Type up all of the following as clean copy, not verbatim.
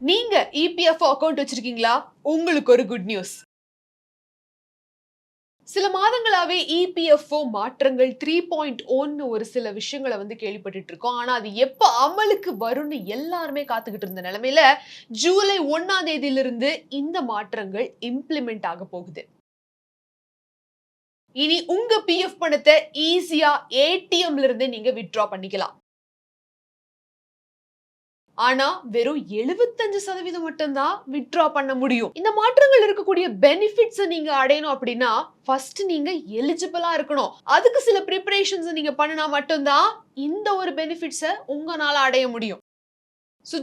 நீங்க EPFO account வச்சிருக்கீங்களா? உங்களுக்கு ஒரு குட் நியூஸ். சில மாதங்களாவே இபிஎஃப்ஓ மாற்றங்கள் 3.0ன்னு ஒரு சில விஷயங்கள கேள்விப்பட்டுட்டு இருக்கோம். ஆனா அது எப்ப அமலுக்கு வரும்னு எல்லாருமே காத்துக்கிட்டு இருந்த நிலைமையில, ஜூலை 1ஆம் தேதியிலிருந்து இந்த மாற்றங்கள் இம்ப்ளிமெண்ட் ஆக போகுது. இனி உங்க பிஎஃப் பணத்தை ஈஸியா ஏடிஎம்ல இருந்து நீங்க வித்ட்ரா பண்ணிக்கலாம். ஆனா வெறும் 75% மட்டும் தான் வித்ட்ரா பண்ண முடியும். இந்த மாற்றங்கள் இருக்கக்கூடிய பெனிஃபிட்ஸ் நீங்க அடையணும் அப்படின்னா ஃபர்ஸ்ட் நீங்க எலிஜிபிளா இருக்கணும். அதுக்கு சில பிரிப்பரேஷன்ஸ் நீங்க பண்ணினா மட்டும் தான் இந்த ஒரு பெனிஃபிட்ஸை உங்களால அடைய முடியும்.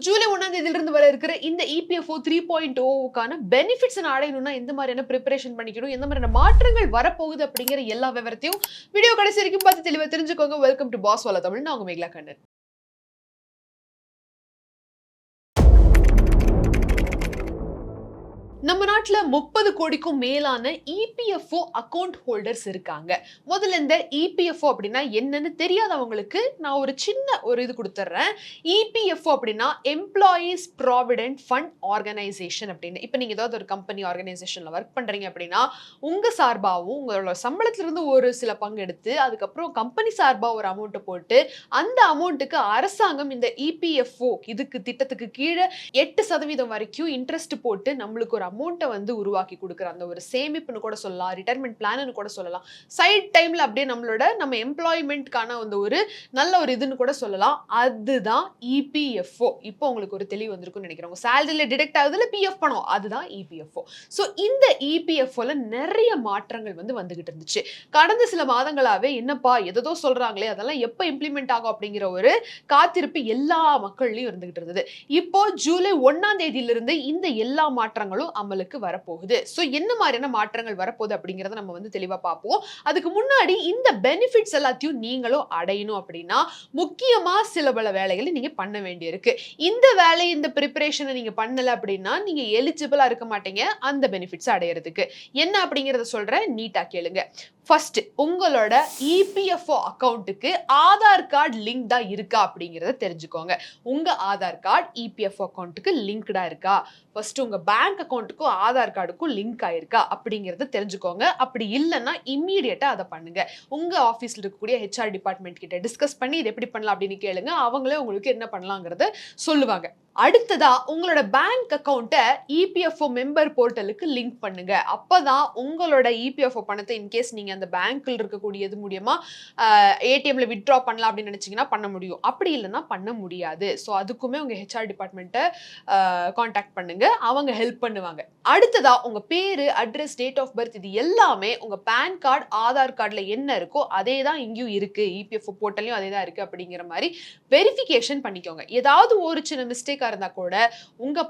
ஜூலை 1ஆம் தேதியிலிருந்து வர இருக்கிற இந்த இபிஎஃப்ஓ 3.0க்கான பெனிஃபிட்ஸ் அடையணும்னா எந்த மாதிரியான பிரிப்பரேஷன் பண்ணிக்கணும், எந்த மாதிரியான மாற்றங்கள் வரப்போகுது அப்படிங்கிற எல்லா விவரத்தையும் வீடியோ கடைசி வரைக்கும் பார்த்து தெளிவா தெரிஞ்சுக்கோங்க. வெல்கம் டு பாஸ் வாலா தமிழ். நான் உங்க மேகலா கண்ணன். நம்ம நாட்டுல 30 கோடிக்கும் மேலான இபிஎஃப்ஓ அக்கவுண்ட் ஹோல்டர்ஸ் இருக்காங்க. முதல்ல இந்த இபிஎஃப்ஓ அப்படின்னா என்னன்னு தெரியாதவங்களுக்கு நான் ஒரு சின்ன இது கொடுத்துறேன். இபிஎஃப்ஓ அப்படின்னா எம்ப்ளாயீஸ் ப்ராவிடென்ட் ஃபண்ட் ஆர்கனைசேஷன் அப்படின்னு. இப்போ நீங்க ஏதாவது ஒரு கம்பெனி ஆர்கனைசேஷன்ல ஒர்க் பண்றீங்க அப்படின்னா உங்க சார்பாகவும் உங்களோட சம்பளத்துல இருந்து ஒரு சில பங்கு எடுத்து அதுக்கப்புறம் கம்பெனி சார்பா ஒரு அமௌண்ட் போட்டு அந்த அமௌண்ட்டுக்கு அரசாங்கம் இந்த இபிஎஃப்ஓ இதுக்கு திட்டத்துக்கு கீழே 8% வரைக்கும் இன்ட்ரெஸ்ட் போட்டு நம்மளுக்கு ஒரு அமௌண்ட்டை உருவாக்கி கொடுக்குற அந்த ஒரு சேமிப்புன்னு கூட சொல்லலாம், ரிட்டையர்மெண்ட் பிளான்னு கூட சொல்லலாம். சைட் டைம்ல அப்படியே நம்ம எம்ப்ளாய்மெண்ட்கான ஒரு நல்ல ஒரு இதுன்னு கூட சொல்லலாம். அதுதான் இபிஎஃப்ஓ. இப்போ உங்களுக்கு ஒரு தெளிவு வந்திருக்கும்னு நினைக்கிறேன். உங்க சேலரியில டிடெக்ட் ஆகுதுல பிஎஃப் பணம், அதுதான் இபிஎஃப்ஓ. ஸோ இந்த இபிஎஃப்ஓல நிறைய மாற்றங்கள் வந்துகிட்டு இருந்துச்சு. கடந்த சில மாதங்களாவே என்னப்பா எதோ சொல்றாங்களே அதெல்லாம் எப்ப இம்ப்ளிமெண்ட் ஆகும் அப்படிங்கிற ஒரு காத்திருப்பு எல்லா மக்கள்லயும் இருந்துகிட்டு இருந்தது. இப்போ ஜூலை 1ஆம் தேதியிலிருந்து இந்த எல்லா மாற்றங்களும் அமலுக்கு வரப்போகுது. சோ என்ன மாதிரியான மாற்றங்கள் வரப்போகுது அப்படிங்கறத நம்ம தெளிவா பார்ப்போம். அதுக்கு முன்னாடி இந்த பெனிஃபிட்ஸ் எல்லாத்தையும் நீங்களும் அடையணும் அப்படின்னா முக்கியமா சில பல வேலைகளை நீங்க பண்ண வேண்டியிருக்கு. இந்த வேலை இந்த பிரிப்பரேஷனை நீங்க பண்ணல அப்படின்னா நீங்க எலிஜிபிளா இருக்க மாட்டீங்க அந்த பெனிஃபிட்ஸ் அடையிறதுக்கு. என்ன அப்படிங்கறத சொல்றேன், நீட்டா கேளுங்க. ஃபர்ஸ்ட் உங்களோட இபிஎஃப்ஓ அக்கவுண்ட்டுக்கு ஆதார் கார்டு லிங்க்டா இருக்கா அப்படிங்கறத தெரிஞ்சுக்கோங்க. உங்க ஆதார் கார்டு இபிஎஃப்ஓ அக்கவுண்ட்டுக்கு லிங்க்டா இருக்கா? ஃபர்ஸ்ட் உங்க பேங்க் அக்கவுண்ட்டுக்கும் ஆதார் கார்டுக்கும் லிங்க் ஆயிருக்கா அப்படிங்கறத தெரிஞ்சுக்கோங்க. அப்படி இல்லைன்னா இம்மீடியட்டா அதை பண்ணுங்க. உங்க ஆபீஸ்ல இருக்கக்கூடிய ஹெச்ஆர் டிபார்ட்மெண்ட் கிட்ட டிஸ்கஸ் பண்ணி இது எப்படி பண்ணலாம் அப்படின்னு கேளுங்க. அவங்களே உங்களுக்கு என்ன பண்ணலாங்கிறத சொல்லுவாங்க. அடுத்ததா உங்களோட பேங்க் அக்கவுண்ட்டை இபிஎஃப்ஓ மெம்பர் போர்ட்டலுக்கு லிங்க் பண்ணுங்க. அப்பதான் உங்களோட இபிஎஃப்ஓ பணத்தை இன்கேஸ் நீங்க அந்த பேங்க்ல இருக்கக்கூடியது மூலியமா ஏடிஎம்ல வித்ட்ரா பண்ணலாம் அப்படின்னு நினைச்சீங்கன்னா பண்ண முடியும். அப்படி இல்லைன்னா பண்ண முடியாது. ஸோ அதுக்குமே உங்க ஹெச்ஆர் டிபார்ட்மெண்ட்டை கான்டாக்ட் பண்ணுங்க, அவங்க ஹெல்ப் பண்ணுவாங்க. அடுத்ததா உங்க பேரு, அட்ரஸ், டேட் ஆஃப் பர்த் இது எல்லாமே உங்க பேன் கார்டு ஆதார் கார்டுல என்ன இருக்கோ அதே தான் இங்கேயும் இருக்கு, இபிஎஃப்ஓ போர்ட்டலையும் அதே தான் இருக்கு அப்படிங்கிற மாதிரி வெரிஃபிகேஷன் பண்ணிக்கோங்க. ஏதாவது ஒரு சின்ன மிஸ்டேக் இருந்தா கூட உங்க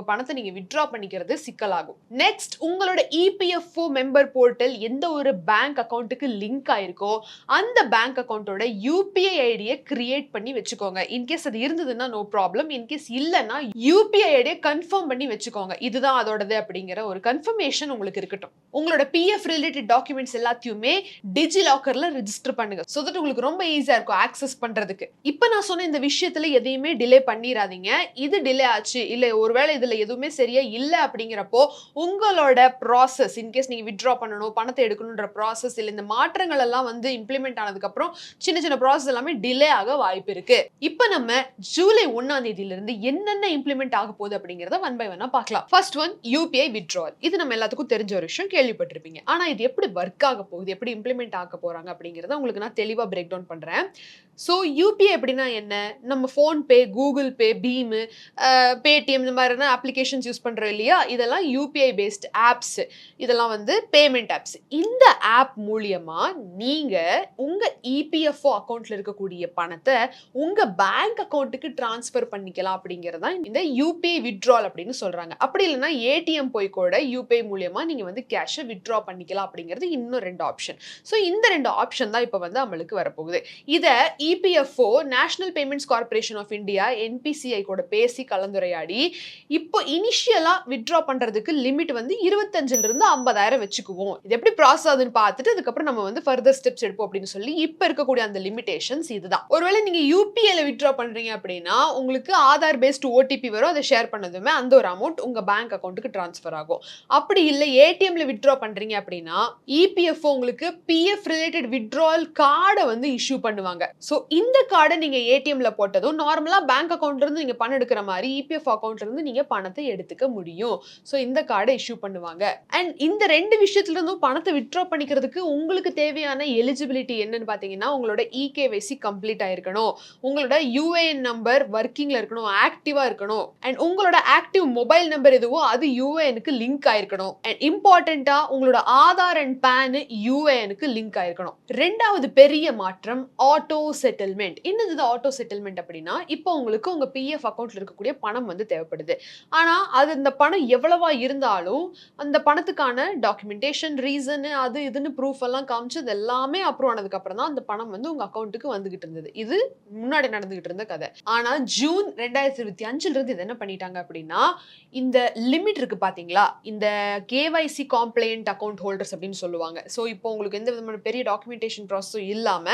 பணத்தை நீங்க வித்ட்ரா பண்ணிக்கிறது சிக்கலாகும். நெக்ஸ்ட் உங்களோட இபிஎஃப்ஓ மெம்பர் போர்ட்டல் எந்த ஒரு பேங்க் அக்கவுண்ட்டுக்கு லிங்க் ஆயிருக்கோ அந்த பேங்க் அக்கவுண்டோட யூபிஐ ஐடியை கிரியேட் பண்ணி வச்சுக்கோங்க. இன்கேஸ் அது இருந்ததுன்னா நோ ப்ராப்ளம். இன்கேஸ் இல்லைன்னா யூபிஐ ஐடியை கன்ஃபார்ம் பண்ணி வச்சுக்கோங்க. இதுதான் அதோடது அப்படிங்கிற ஒரு கன்ஃபர்மேஷன் உங்களுக்கு இருக்கட்டும். உங்களோட பிஎஃப் ரிலேட்டட் டாக்குமெண்ட்ஸ் எல்லாத்தையுமே டிஜி லாக்கர்ல ரெஜிஸ்டர் பண்ணுங்க. சோ தட் உங்களுக்கு ரொம்ப ஈஸியா இருக்கும் ஆக்சஸ் பண்றதுக்கு. இப்போ நான் சொன்ன இந்த விஷயத்துல எதையுமே டிலே பண்ணிராதீங்க. இது டிலே ஆச்சு இல்ல ஒருவேளை இதுல எதுவுமே சரியா இல்ல அப்படிங்கிறப்போ உங்களோட ப்ராசஸ் இன்கேஸ் நீங்க வித்ட்ரா பண்ணணும், பணத்தை எடுக்கணும்ன்ற ப்ராசஸ் இல்ல இந்த மாற்றங்கள் எல்லாம் இம்ப்ளிமெண்ட் ஆனதுக்கு அப்புறம் சின்ன ப்ராசஸ் எல்லாமே டிலே ஆக வாய்ப்பு இருக்கு. இப்போ நம்ம ஜூலை 1ஆம் தேதியிலிருந்து என்னென்ன இம்ப்ளிமெண்ட் ஆக போகுது அப்படிங்கறத ஒன் பை ஒன்னா பார்க்கலாம். First one UPI withdrawal. இது நம்ம எல்லாத்துக்கும் தெரிஞ்ச ஒரு விஷயம், கேள்விப்பட்டிருப்பீங்க. ஆனா இது எப்படி ஒர்க் ஆக போகுது, எப்படி இம்ப்ளிமெண்ட் ஆக போறாங்க அப்படிங்கறத உங்களுக்கு நான் தெளிவா பிரேக் டவுன் பண்றேன். சோ யூபிஐ அப்படின்னா என்ன? நம்ம PhonePe, Google Pay, BHIM, Paytm இந்த மாதிரியான அப்ளிகேஷன்ஸ் யூஸ் பண்றோம் இல்லையா, இதெல்லாம் யூபிஐ பேஸ்ட் ஆப்ஸ். இதெல்லாம் பேமெண்ட் ஆப்ஸ். இந்த ஆப் மூலியமா நீங்க உங்க இபிஎஃப்ஓ அக்கவுண்ட்ல இருக்கக்கூடிய பணத்தை உங்க பேங்க் அக்கவுண்ட்டுக்கு டிரான்ஸ்ஃபர் பண்ணிக்கலாம் அப்படிங்கறத இந்த யூபிஐ வித்ட்ராவல் அப்படின்னு சொல்றாங்க. அப்படி இல்லைன்னா ஏடிஎம் போய் கூட யூபிஐ மூலியமா நீங்க கேஷை வித்ட்ரா பண்ணிக்கலாம் அப்படிங்கிறது இன்னும் 2 ஆப்ஷன். சோ இந்த 2 ஆப்ஷன் தான் இப்போ அமலுக்கு வரப்போகுது. இத EPFO National Payments Corporation of India NPCI கூட பேசி கலந்துரையாடி இப்போ இனிஷியலா வித்ட்ரா பண்றதுக்கு லிமிட் வந்து 25,000 இருந்து 50,000 வச்சுக்குவோம். இது எப்படி ப்ராசஸ் ஆகுதுன்னு பார்த்துட்டு அதுக்கப்புறம் நம்ம வந்து ஃபர்தர் ஸ்டெப்ஸ் எடுப்போம் அப்படின்னு சொல்லி இப்ப இருக்கக்கூடிய அந்த லிமிடேஷன்ஸ் இதுதான். ஒருவேளை நீங்க யூபிஐல வித்ட்ரா பண்றீங்க அப்படின்னா உங்களுக்கு ஆதார் பேஸ்ட் ஓடிபி வரும். அதை ஷேர் பண்ணதுமே அந்த ஒரு அமௌண்ட் உங்க பேங்க் அக்கௌண்ட்டுக்கு டிரான்ஸ்ஃபர் ஆகும். அப்படி இல்லை ஏடிஎம்ல வித்ட்ரா பண்றீங்க அப்படின்னா இபிஎஃப்ஓ உங்களுக்கு பிஎஃப் ரிலேட்டட் வித்ட்ராவல் கார்டை வந்து இஷ்யூ பண்ணுவாங்க. ஸோ இந்த கார்டை நீங்க ஏடிஎம்ல போட்டதும் நார்மலா பேங்க் அக்கௌண்ட்ல இருந்து நீங்க பணம் எடுக்கிற மாதிரி இபிஎஃப் அக்கௌண்ட்ல இருந்து நீங்க பணத்தை எடுத்துக்க முடியும். ஸோ இந்த கார்டை இஷ்யூ பண்ணுவாங்க. அண்ட் இந்த ரெண்டு விஷயத்துல இருந்தும் பணத்தை வித்ட்ரா பண்ணிக்கிறதுக்கு உங்களுக்கு தேவையான எலிஜிபிலிட்டி என்னன்னு பாத்தீங்கன்னா உங்களோட இகேவைசி கம்ப்ளீட் ஆயிருக்கணும், உங்களோட யூஏஎன் நம்பர் ஒர்க்கிங்ல இருக்கணும், ஆக்டிவா இருக்கணும், அண்ட் உங்களோட ஆக்டிவ் மொபைல் நம்பர் எதுவோ அது யூஏஎனுக்கு லிங்க் ஆயிருக்கணும், அண்ட் இம்பார்ட்டன்டா உங்களோட ஆதார் அண்ட் பேன் யூஏஎனுக்கு லிங்க் ஆயிருக்கணும். ரெண்டாவது பெரிய மாற்றம் ஆட்டோ செட்டில்மெண்ட். என்னது ஆட்டோ செட்டில்மெண்ட் அப்படின்னா இப்போ உங்களுக்கு உங்க பிஎஃப் அக்கௌண்ட்ல இருக்கக்கூடிய பணம் வந்து தேவைப்படுது. ஆனா அது அந்த பணம் எவ்வளவா இருந்தாலும் அந்த பணத்துக்கான டாக்குமெண்டேஷன் ரீசன் அது இதுன்னு ப்ரூஃப் எல்லாம் காமிச்சு அது எல்லாமே அப்ரூவ் ஆனதுக்கு அப்புறம் தான் அந்த பணம் வந்து உங்க அக்கௌண்ட்டுக்கு வந்துகிட்டு இருந்தது. இது முன்னாடி நடந்துகிட்டு இருந்த கதை. ஆனா ஜூன் 2025 இருந்து இது என்ன பண்ணிட்டாங்க அப்படின்னா இந்த லிமிட் இருக்கு பாத்தீங்களா, இந்த கேவைசி காம்ப்ளைண்ட் அக்கௌண்ட் ஹோல்டர்ஸ் அப்படின்னு சொல்லுவாங்க. ஸோ இப்போ உங்களுக்கு எந்த விதமான பெரிய டாக்குமெண்டேஷன் ப்ராசஸும் இல்லாம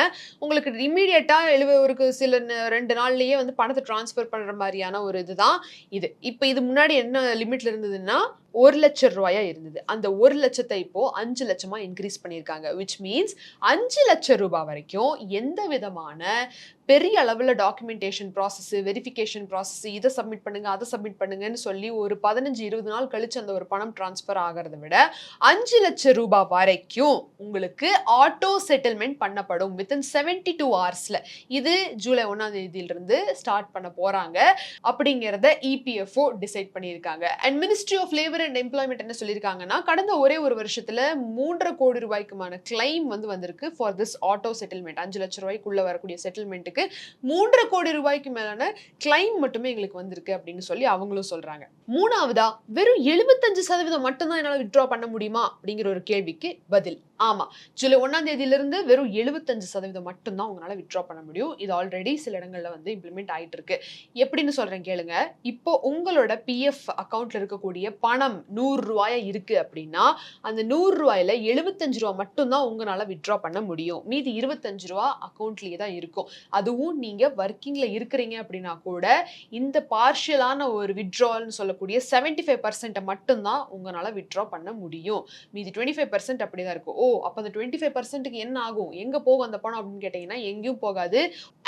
உங்களுக்கு இமீடியட்டா ஒரு சில 2 நாள்லயே வந்து பணத்தை டிரான்ஸ்ஃபர் பண்ற மாதிரியான ஒரு இதுதான் இது. இப்போ இது முன்னாடி என்ன லிமிட்ல இருந்ததுன்னா 1,00,000 ரூபாயா இருந்தது. அந்த 1,00,000 இப்போ 5,00,000 இன்க்ரீஸ் பண்ணியிருக்காங்க. which means 5,00,000 ரூபாய் வரைக்கும் எந்த விதமான பெரிய அளவுல டாக்குமெண்டேஷன் ப்ராசஸ், வெரிஃபிகேஷன் ப்ராசஸ், இதை சப்மிட் பண்ணுங்க அதை சப்மிட் பண்ணுங்கன்னு சொல்லி ஒரு 15-20 நாள் கழிச்சு அந்த ஒரு பணம் டிரான்ஸ்ஃபர் ஆகிறத விட 5,00,000 ரூபாய் வரைக்கும் உங்களுக்கு ஆட்டோ செட்டில்மெண்ட் பண்ணப்படும் வித்தின் 72 ஹவர்ஸ்ல. இது ஜூலை 1ஆம் தேதியிலிருந்து ஸ்டார்ட் பண்ண போறாங்க அப்படிங்கிறத இபிஎஃப்ஓ டிசைட் பண்ணியிருக்காங்க. And Ministry of Labour and Employment என்ன சொல்லியிருக்காங்கன்னா கடந்த ஒரே ஒரு வருஷத்துல 3.5 கோடி ரூபாய்க்குமான கிளைம் வந்து வந்திருக்கு ஃபார் திஸ் ஆட்டோ செட்டில்மெண்ட். 5,00,000 ரூபாய்க்குள்ள வரக்கூடிய செட்டில்மெண்ட்டுக்கு 3.5 கோடி ரூபாய்க்கு மேலான கிளைம் மட்டுமே எங்களுக்கு வந்திருக்கு அப்படின்னு சொல்லி அவங்களும் சொல்றாங்க. மூணாவதா வெறும் 75% மட்டும் தான் என்னால வித்ட்ரா பண்ண முடியுமா அப்படிங்கிற ஒரு கேள்விக்கு பதில் ஆமா. ஜூலை 1ஆம் தேதியிலிருந்து வெறும் 75% மட்டும் தான் உங்களால வித்ட்ரா பண்ண முடியும். இது ஆல்ரெடி சில இடங்கள்ல வந்து இம்ப்ளிமெண்ட் ஆயிட்டு இருக்கு. எப்படின்னு சொல்றேன் கேளுங்க. இப்போ உங்களோட பிஎஃப் அக்கௌண்ட்ல இருக்கக்கூடிய பணம் 100 ரூபாயா இருக்கு அப்படின்னா அந்த 100 ரூபாயில 75 ரூபாய் மட்டும் தான் உங்களால வித்ட்ரா பண்ண முடியும். மீதி 25 ரூபாய் அக்கௌண்ட்லயே தான் இருக்கும். அதுவும் நீங்க ஒர்க்கிங்ல இருக்கிறீங்க அப்படின்னா கூட இந்த பார்ஷியலான ஒரு வித்ட்ரால்னு சொல்லக்கூடிய 75% மட்டும் தான் உங்களால வித்ட்ரா பண்ண முடியும். மீதி 25% அப்படிதான் இருக்கும். அப்ப அந்த 25%க்கு என்ன ஆகும், எங்க போகும் அந்த பணம் அப்படின்னு கேட்டீங்கன்னா எங்கேயும் போகாது.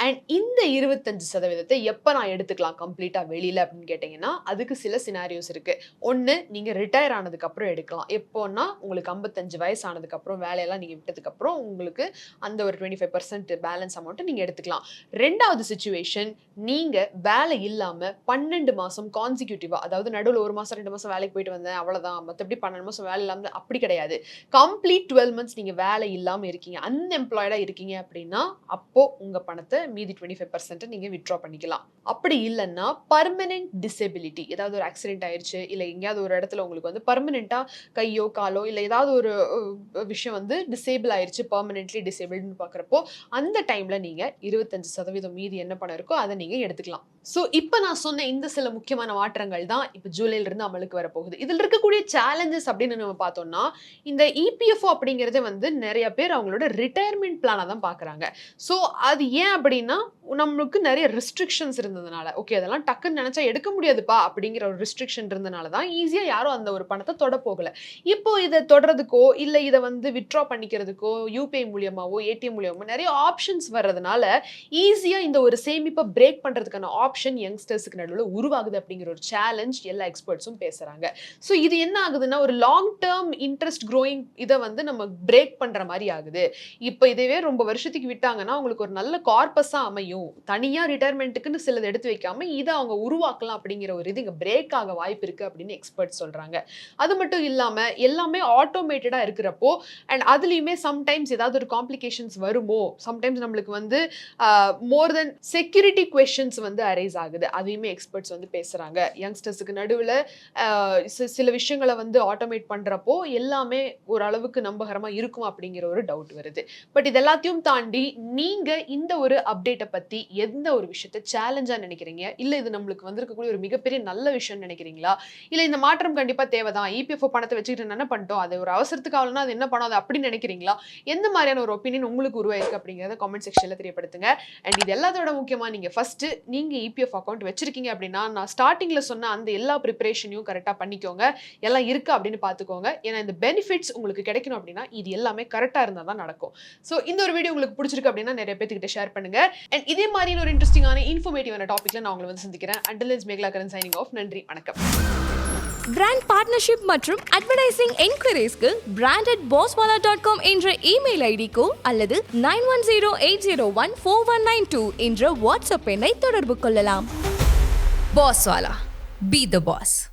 அண்ட் இந்த 25% எப்ப நான் எடுத்துக்கலாம் கம்ப்ளீட்டா வெளியில அப்படின்னு கேட்டீங்கன்னா அதுக்கு சில சினாரியோஸ் இருக்கு. ஒன்னு நீங்க ரிட்டையர் ஆனதுக்கு அப்புறம் எடுக்கலாம். எப்போன்னா உங்களுக்கு 55 வயசு ஆனதுக்கு அப்புறம் வேலையெல்லாம் நீங்க விட்டதுக்கு அப்புறம் உங்களுக்கு அந்த ஒரு 25% பேலன்ஸ் அமௌண்ட் நீங்க எடுத்துக்கலாம். ரெண்டாவது சிச்சுவேஷன் நீங்க வேலை இல்லாம 12 மாசம் கான்சிக்யூட்டிவா, அதாவது நடுவில் 1 மாசம் 2 மாசம் வேலைக்கு போயிட்டு வந்தேன் அவ்வளவுதான், மற்றபடி 12 மாசம் வேலை இல்லாம அப்படி கிடையாது. கம்ப்ளீட் 12 months நீங்க வேலை இல்லாம இருக்கீங்க, அன்எம்ப்ளாய்டா இருக்கீங்க அப்படின்னா அப்போ உங்க பணத்தை மீதி 25% நீங்க வித்ட்ரா பண்ணிக்கலாம். அப்படி இல்லைன்னா பர்மனன்ட் டிசேபிலிட்டி, ஏதாவது ஒரு ஆக்சிடென்ட் ஆயிடுச்சு இல்ல எங்கேயாவது ஒரு இடத்துல உங்களுக்கு வந்து பர்மனெண்டா கையோ காலோ இல்ல ஏதாவது ஒரு விஷயம் வந்து டிசேபிள் ஆயிடுச்சு, பர்மனென்ட்லி டிசேபிள்னு பாக்குறப்போ அந்த டைம்ல நீங்க 25% மீதி என்ன பணம் இருக்கோ அதை நீங்க எடுத்துக்கலாம். சோ இப்ப நான் சொன்ன இந்த சில முக்கியமான மாற்றங்கள் தான் இப்ப ஜூலைல இருந்து அமலுக்கு வரப்போகுது. இதுல இருக்கக்கூடிய சேலஞ்சஸ் அப்படின்னு நம்ம பார்த்தோம்னா இந்த இபிஎஃப்ஓ அப்படிங்கறது வந்து நிறைய பேர் அவங்களோட ரிட்டையர்மெண்ட் பிளானா தான் பாக்குறாங்க. சோ அது ஏன் அப்படின்னா நமக்கு நிறைய ரெஸ்ட்ரிக்ஷன்ஸ் இருந்ததுனால, ஓகே அதெல்லாம் டக்குன்னு நினைச்சா எடுக்க முடியாதுப்பா அப்படிங்கிற ஒரு ரெஸ்ட்ரிக்ஷன் இருந்தனால தான் ஈஸியா யாரும் அந்த ஒரு பணத்தை தொட போகல. இப்போ இதை தொடறதுக்கோ இல்ல இதை வந்து வித்ட்ரா பண்ணிக்கிறதுக்கோ யூபிஐ மூலியமாவோ ஏடிஎம் மூலியமாவோ நிறைய ஆப்ஷன்ஸ் வர்றதுனால ஈஸியா இந்த ஒரு சேமிப்பை பிரேக் பண்றதுக்கான ஆப்ஷன் யங்ஸ்டர்ஸ்க்கு நடுவில் உருவாகுது அப்படிங்கிற ஒரு சேலஞ்ச் எல்லா எக்ஸ்பர்ட்ஸும் பேசுறாங்க. ஸோ இது என்ன ஆகுதுன்னா ஒரு லாங் டேர்ம் இன்ட்ரெஸ்ட் க்ரோயிங் இதை வந்து நம்ம பிரேக் பண்ற மாதிரி ஆகுது. இப்போ இதுவே ரொம்ப வருஷத்துக்கு விட்டாங்கன்னா உங்களுக்கு ஒரு நல்ல கார்பஸா அமையும். தனியா ரிட்டையர்மெண்ட்டுக்குன்னு சிலது எடுத்து வைக்காம இதை அவங்க உருவாக்கலாம் அப்படிங்கிற ஒரு இது இங்க பிரேக் ஆக வாய்ப்பு இருக்கு அப்படின்னு எக்ஸ்பர்ட் சொல்றாங்க. அது மட்டும் இல்லாம எல்லாமே ஆட்டோமேட்டடா இருக்கிறப்போ அண்ட் அதுலயுமே சம்டைம்ஸ் ஏதாவது ஒரு காம்ப்ளிகேஷன்ஸ் வருமோ, சம்டைம்ஸ் நம்மளுக்கு வந்து மோர் தென் செக்யூரிட்டி குவெஸ்சன்ஸ் வந்து அரைஸ் ஆகுது. அதையுமே எக்ஸ்பர்ட்ஸ் வந்து பேசுறாங்க. யங்ஸ்டர்ஸுக்கு நடுவில் சில விஷயங்களை வந்து ஆட்டோமேட் பண்றப்போ எல்லாமே ஓரளவுக்கு நம்பகரமா அப்புறமா இருக்கும் அப்படிங்கிற ஒரு டவுட் வருது. பட் இது எல்லாத்தையும் தாண்டி நீங்க இந்த ஒரு அப்டேட்டை பத்தி எந்த ஒரு விஷயத்தை சேலஞ்சா நினைக்கிறீங்க? இல்ல இது நம்மளுக்கு வந்திருக்கக்கூடிய ஒரு மிகப்பெரிய நல்ல விஷயம்னு நினைக்கிறீங்களா? இல்ல இந்த மாற்றம் கண்டிப்பா தேவைதான். இபிஎஃப்ஓ பணத்தை வச்சுக்கிட்டு என்ன பண்ணிட்டோம்? அது ஒரு அவசரத்துக்கு ஆகலன்னா அது என்ன பணம் அது அப்படின்னு நினைக்கிறீங்களா? எந்த மாதிரியான ஒரு ஒப்பீனியன் உங்களுக்கு உருவாயிருக்கு அப்படிங்கிறத காமெண்ட் செக்ஷன்ல தெரியப்படுத்துங்க. அண்ட் இது எல்லாத்தோட முக்கியமா நீங்க ஃபர்ஸ்ட் நீங்க இபிஎஃப் அக்கௌண்ட் வச்சிருக்கீங்க அப்படின்னா நான் ஸ்டார்டிங்ல சொன்ன அந்த எல்லா ப்ரிப்பரேஷனையும் கரெக்டா பண்ணிக்கோங்க. எல்லாம் இருக்கா அப்படின்னு பாத்துக்கோங்க. ஏன்னா இந்த பெனிஃபிட்ஸ் உங்களுக்கு கிடைக்கணும் அப்படின்னா இது எல்லாமே கரெக்டா இருந்தா தான் நடக்கும். சோ இந்த ஒரு வீடியோ உங்களுக்கு பிடிச்சிருக்கு அப்படின்னா நிறைய பேர்கிட்ட ஷேர் பண்ணுங்க. அண்ட் இதே மாதிரி ஒரு இன்ட்ரெஸ்டிங்கான இன்ஃபர்மேட்டிவான டாபிக்ல நான் உங்களை வந்து சந்திக்கிறேன். Until then, Megala Karan signing off. நன்றி, வணக்கம். பிராண்ட் பார்ட்னர்ஷிப் மற்றும் அட்வர்டைசிங் என்கொயரிஸ்க்கு brand@bosswala.com என்ற இமெயில் ஐடிக்கோ அல்லது 9108014192 என்ற வாட்ஸ்அப் எண்ணை தொடர்பு கொள்ளலாம். Bosswala. Be the boss.